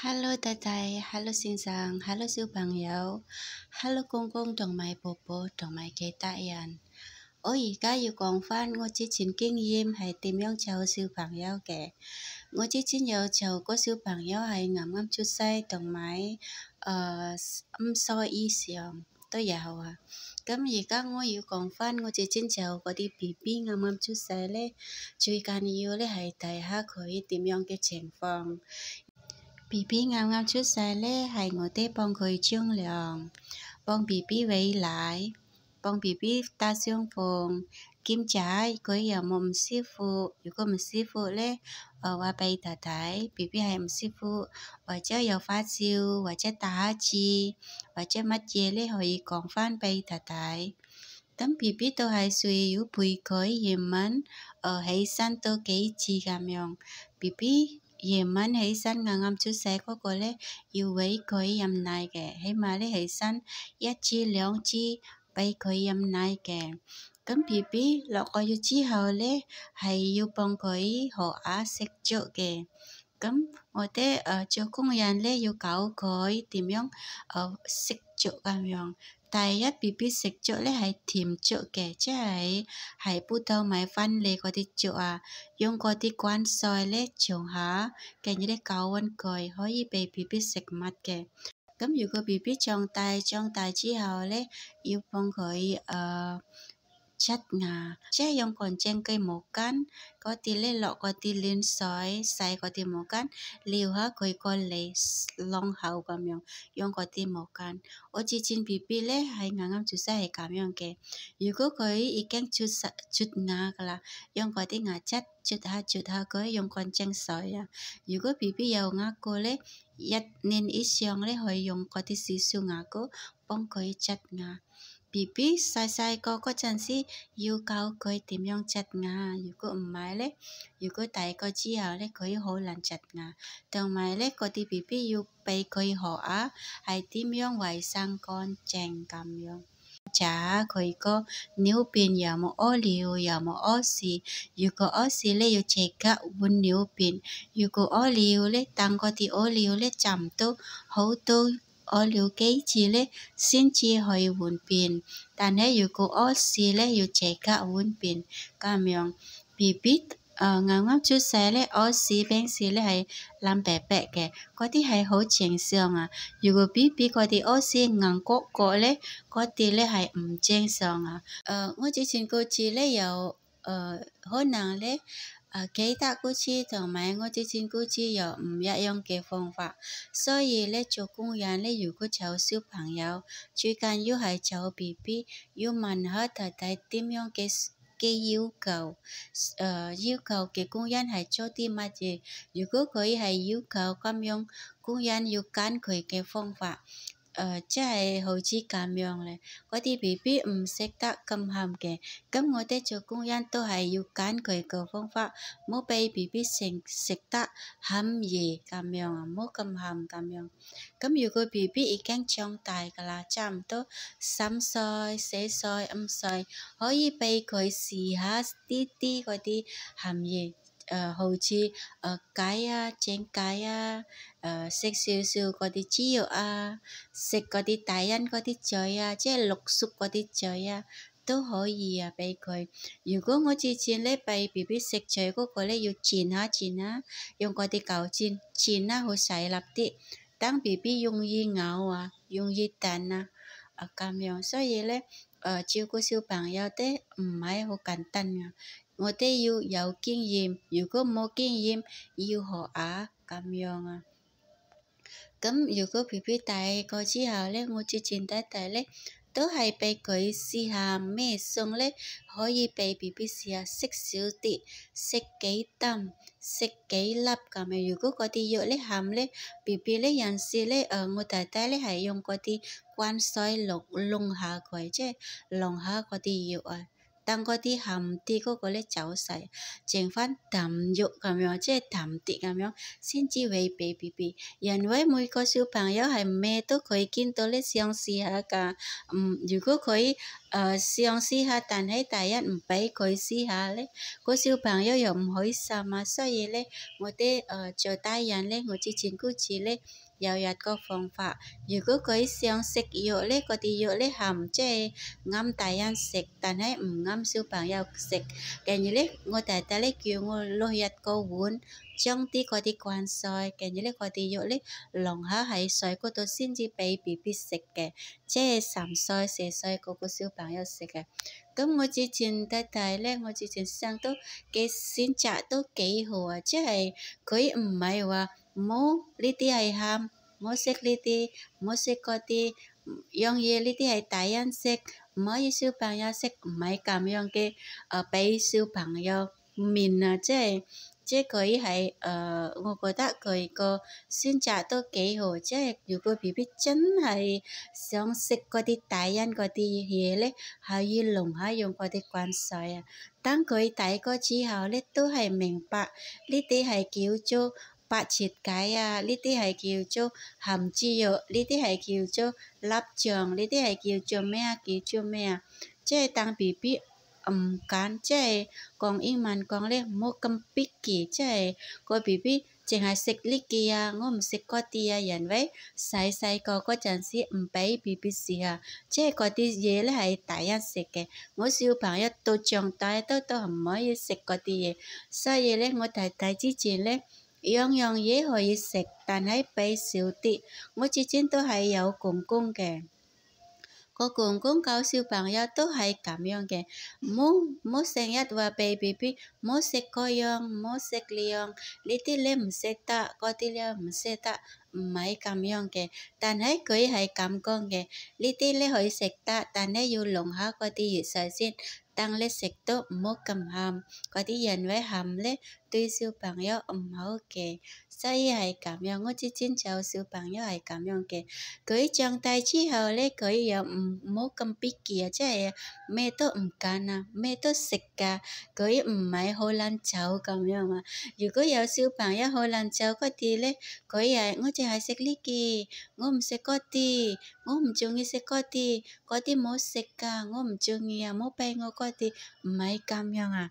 Hello 弟弟，Hello 先生，Hello 小朋友，Hello 公公同埋婆婆同埋其他人。我而家要講返我之前經驗係點樣湊小朋友嘅。我之前有湊過小朋友係啱啱出世同埋5歲以上都有啊。咁而家我要講返我之前湊嗰啲 BB 啱啱出世咧，最緊要咧係睇下佢點樣嘅情況。BB 啱啱出世咧，係我哋幫佢沖涼，幫 BB 餵奶，幫 BB 打傷風，檢查佢有冇唔舒服。如果唔舒服咧，話俾弟弟 BB 係唔舒服，或者有發燒，或者打乞嗤，或者乜嘢咧可以講返俾弟弟。咁 BB 都係需要陪佢夜晚起身多幾次咁樣。BB 夜晚起身啱啱出世嗰個咧，要餵佢飲奶嘅，起碼咧起身1至2次俾佢飲奶嘅。咁 BB 6個月之後咧，係要幫佢學下食粥嘅。咁我哋做工人咧要教佢點樣食粥咁樣。第一 BB 食粥咧係甜粥嘅，即係葡萄米粉嚟嗰啲粥啊，用嗰啲乾水咧沖下，跟住咧攪勻佢，可以俾 BB 食物嘅。咁如果 BB 長大之後咧，要幫佢刷牙，即係用乾淨嘅毛巾，嗰啲咧落嗰啲暖水洗嗰啲毛巾，撩下佢個脷啷口咁樣，用嗰啲毛巾。我之前 BB 咧係啱啱出世係咁樣嘅。如果佢已經出牙噶啦，用嗰啲牙刷捽下佢，用乾淨水啊。如果 BB 有牙膏咧，1年以上咧可以用嗰啲小牙膏幫佢刷牙。BB 細個嗰陣時要教佢點樣刷牙，如果唔係咧，如果大個之後咧，佢好難刷牙。同埋咧，嗰啲 BB 要俾佢學下係點樣衛生乾淨咁樣。查佢個尿便有冇屙尿，有冇屙屎。如果屙屎咧，要即刻換尿便。如果屙尿咧，等嗰啲屙尿咧浸到好多屙尿幾次咧，先至可以換便。但係如果屙屎咧，要即刻換便咁樣。BB 啱啱出世咧，屙屎平時咧係藍白白嘅，嗰啲係好正常啊。如果 BB 嗰啲屙屎硬角角咧，嗰啲咧係唔正常啊。我之前嗰次咧有可能咧其他嗰次同埋我之前嗰次有唔一樣嘅方法，所以咧做工人咧如果湊小朋友，最緊要係湊 BB，要問下弟弟點樣嘅要求，要求嘅工人係做啲乜嘢。如果佢係要求咁樣，工人要揀佢嘅方法。即係好似咁樣咧，嗰啲 BB 唔食得咁鹹嘅，咁我哋做工人都係要揀佢個方法，唔好俾 BB 食得鹹嘢咁樣啊，唔好咁鹹咁樣。咁如果 BB 已經長大噶啦，差唔多3歲、4歲、5歲，可以俾佢試下啲嗰啲鹹嘢。好似雞啊、蒸雞啊，食少少嗰啲豬肉啊，食嗰啲大人嗰啲嘴啊，即係綠色嗰啲嘴啊，都可以啊，俾佢。如果我之前咧俾 BB 食嘴嗰個咧，要煎下，用嗰啲鉸剪煎啦，好細粒啲，等 BB 容易咬啊，容易彈啊，咁樣。所以咧，照顧小朋友咧唔係好簡單啊。我哋要有經驗，如果冇經驗，要學下咁樣啊。咁如果 BB 大個之後咧，我之前弟弟咧都係俾佢試下咩餸咧，可以俾 BB 試下食少啲，食幾啖，食幾粒咁樣。如果嗰啲肉咧鹹咧，BB 咧有時咧，我弟弟咧係用嗰啲滾水燶下佢，即係燶下嗰啲肉啊。等嗰啲鹹啲嗰個咧走晒，剩翻啖肉咁樣，即係啖啲咁樣，先至餵俾 BB。因為每個小朋友係咩都可以見到咧，想試下㗎。如果佢想試下，但係大人唔俾佢試下咧，個小朋友又唔開心啊，所以咧，我哋做大人咧，我之前嗰次咧有一個方法，如果佢想食藥咧，嗰啲藥咧含即係啱大人食，但係唔啱小朋友食，跟住咧，我弟弟咧叫我攞一個碗，將啲嗰啲灌水，跟住咧嗰啲藥咧晾下喺水嗰度先至俾 BB 食嘅。即係3歲4歲嗰個小朋友食嘅。咁我之前弟弟咧，我之前想到嘅選擇都幾好啊，即係佢唔係話冇呢啲係鹹，冇食呢啲，冇食嗰啲樣嘢，呢啲係大人食，唔可以小朋友食，唔係咁樣嘅。俾小朋友面啊，即係佢係我覺得佢個選擇都幾好，即係如果 BB 真係想食嗰啲大人嗰啲嘢咧，係要弄下用嗰啲灌水啊。等佢大個之後咧，都係明白呢啲係叫做白切雞啊，呢啲係叫做鹹豬肉，呢啲係叫做臘腸，呢啲係叫做咩啊？叫做咩啊？即係當 BB 唔揀，即係講英文講咧，唔好咁 picky，即係個 BB 淨係食呢啲啊，我唔食嗰啲啊，因為細細個嗰陣時唔俾 BB 食啊，即係嗰啲嘢咧係大人食嘅，我小朋友到長大都唔可以食嗰啲嘢，所以咧我弟弟之前咧樣樣嘢可以食，但係俾少啲，我之前都係有公公嘅。個公公教小朋友都係咁樣嘅，唔好成日話俾 BB 唔好食嗰樣，唔好食呢樣，呢啲你唔食得，嗰啲你唔食得，唔係咁樣嘅。但係佢係咁講嘅，呢啲你可以食得，但係要弄下嗰啲熱水先。當你食到唔好咁鹹，嗰啲因為鹹咧對小朋友唔好嘅，所以係咁樣。我之前就小朋友係咁樣嘅，佢長大之後咧，佢又唔好咁 picky 啊，即係咩都唔揀啊，咩都食噶，佢唔係好撚走咁樣啊。如果有小朋友好撚走嗰啲咧，佢我淨係食呢啲，我唔食嗰啲，我唔中意食嗰啲，嗰啲冇食噶，我唔中意啊，冇俾我嗰啲，唔係咁樣啊。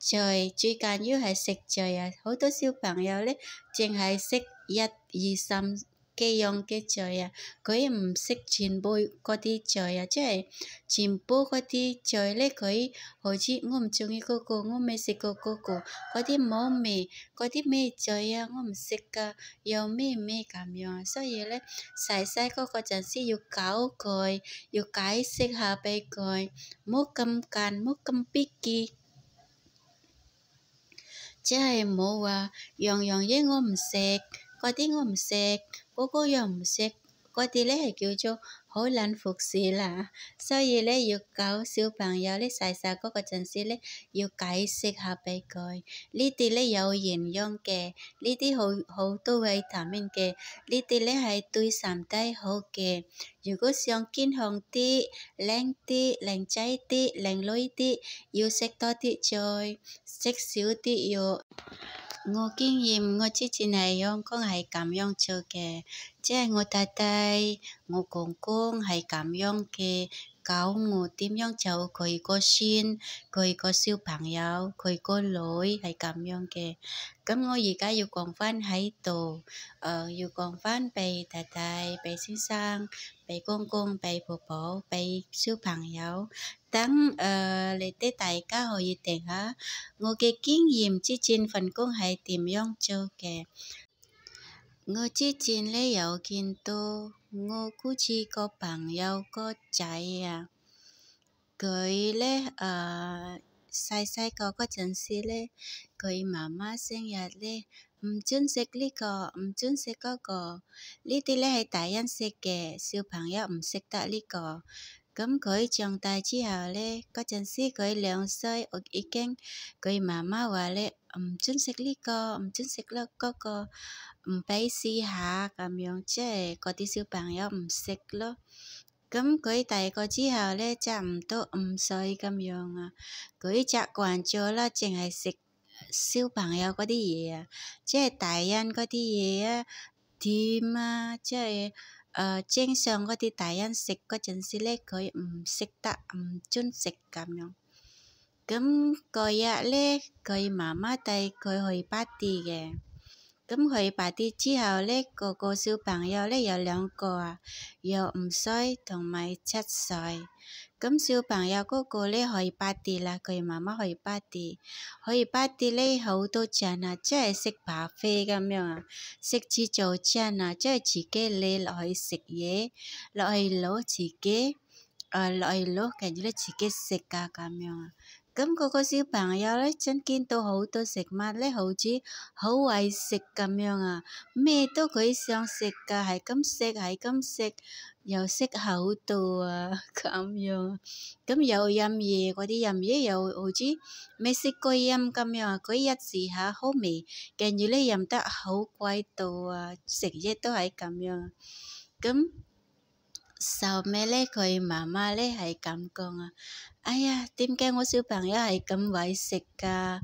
最緊要係食罪啊！好多小朋友咧，淨係識1、2、3幾樣嘅罪啊，佢唔識全部嗰啲罪啊，即係全部嗰啲罪咧，佢好似我唔中意嗰個，我未食過嗰個，嗰啲冇味，嗰啲咩罪啊，我唔食噶，又咩咁樣啊，所以咧細細個嗰陣時要教佢，要解釋下俾佢，唔好咁緊，唔好咁逼佢。即係冇話樣樣嘢我唔食，嗰啲我唔食，嗰個又唔食，嗰啲咧係叫做好撚服侍啦。所以咧要教小朋友咧細細個嗰陣時咧要解釋下俾佢，呢啲咧有營養嘅，呢啲好多維他命嘅，呢啲咧係對身體好嘅。如果想健康啲、靚啲、靚仔啲、靚女啲，要食多啲菜，食少啲藥。我經驗，我之前係香港係咁樣做嘅，即係我弟弟、我公公係咁樣嘅，教我點樣做佢個孫、佢個小朋友、佢個女係咁樣嘅。咁我而家要講返喺度，要講返俾弟弟、俾先生、俾公公、俾婆婆、俾小朋友，等你哋大家可以定下我嘅經驗，之前份工係點樣做嘅。我之前咧有見到我姑姐個朋友個仔啊，佢咧細細個嗰陣時咧，佢媽媽成日咧唔准食呢個，唔准食嗰個，呢啲咧係大人食嘅，小朋友唔食得呢個。咁佢長大之後咧，嗰陣時佢2歲，我已經佢媽媽話咧唔准食呢個，唔准食嗰個，唔俾試下咁樣，即係嗰啲小朋友唔食咯。咁佢大個之後咧，差唔多5歲咁樣啊，佢習慣咗啦，淨係食小朋友嗰啲嘢啊，即係大人嗰啲嘢啊，甜啊，即係正常嗰啲大人食嗰陣時咧，佢唔食得，唔準食咁樣。咁嗰日咧，佢媽媽帶佢去party嘅。咁去party之後咧，個小朋友咧有2個有5歲同埋7歲。咁小朋友嗰個咧去party啦，佢媽媽去party 咧好多餐即係食buffet咁樣食自助餐即係自己你落去食嘢，落去攞自己，落去攞跟住咧自己食咁樣咁嗰個小朋友咧，真見到好多食物咧，好似好為食咁樣咩都佢想食㗎，係咁食，又食好多咁樣。咁又飲嘢，嗰啲飲嘢又好似未食過飲咁樣佢一試下好味，跟住咧飲得好鬼多食嘢都係咁樣。咁後尾咧，佢媽媽咧係咁講哎呀，點解我小朋友係咁為食㗎？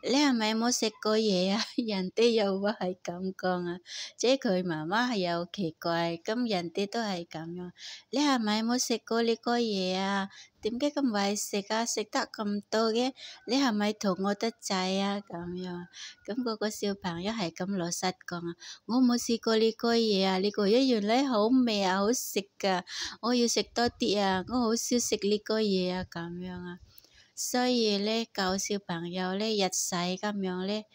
你係咪冇食過嘢人哋又話係咁講即係佢媽媽係有奇怪，咁人哋都係咁樣。你係咪冇食過呢個嘢點解咁為食食得咁多嘅？你係咪肚餓得滯咁樣。咁嗰個小朋友係咁老實講我冇試過呢個嘢呢個嘢原來好味好食㗎，我要食多啲我好少食呢個嘢咁樣所以咧教小朋友咧日世咁樣咧，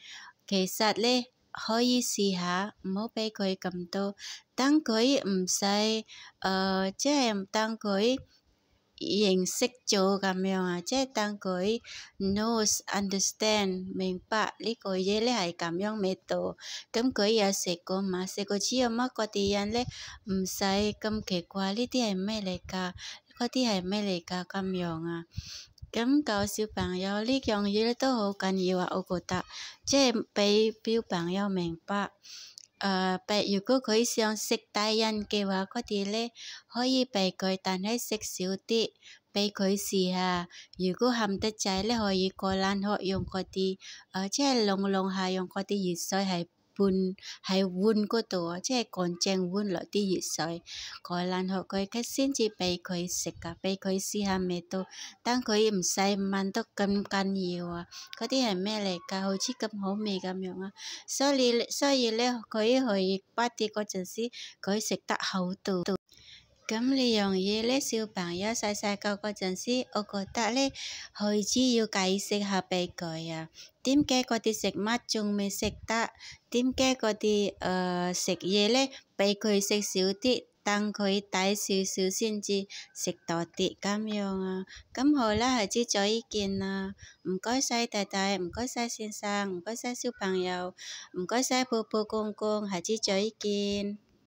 其實咧可以試下，唔好俾佢咁多，等佢唔使即係等佢認識咗咁樣即係等佢 knows understand 明白呢個嘢咧係咁樣味道，咁佢有食過嘛？食過之後乜嗰啲人咧唔使咁奇怪，呢啲係咩嚟㗎？嗰啲係咩嚟㗎？咁樣咁教小朋友呢樣嘢咧都好緊要我覺得，即係俾小朋友明白。如果佢想食大人嘅話，嗰啲咧可以俾佢，但係食少啲，俾佢試下。如果喊得滯咧，可以過冷河用嗰啲，即係弄下用嗰啲熱水係碗嗰度即係乾淨碗落啲熱水，過冷河佢先至俾佢食俾佢試下味道。等佢唔使問得咁緊要嗰啲係咩嚟㗎？好似咁好味咁樣所以咧，佢去party嗰陣時，佢食得好多。咁呢樣嘢咧，小朋友細個嗰陣時，我覺得咧，開始要解釋下俾佢點解嗰啲食物仲未食得？點解嗰啲食嘢咧，俾佢食少啲，等佢大少少先至食多啲咁樣咁好啦，下次再見啦，唔該晒太太，唔該晒先生，唔該晒小朋友，唔該晒婆婆公公，下次再見。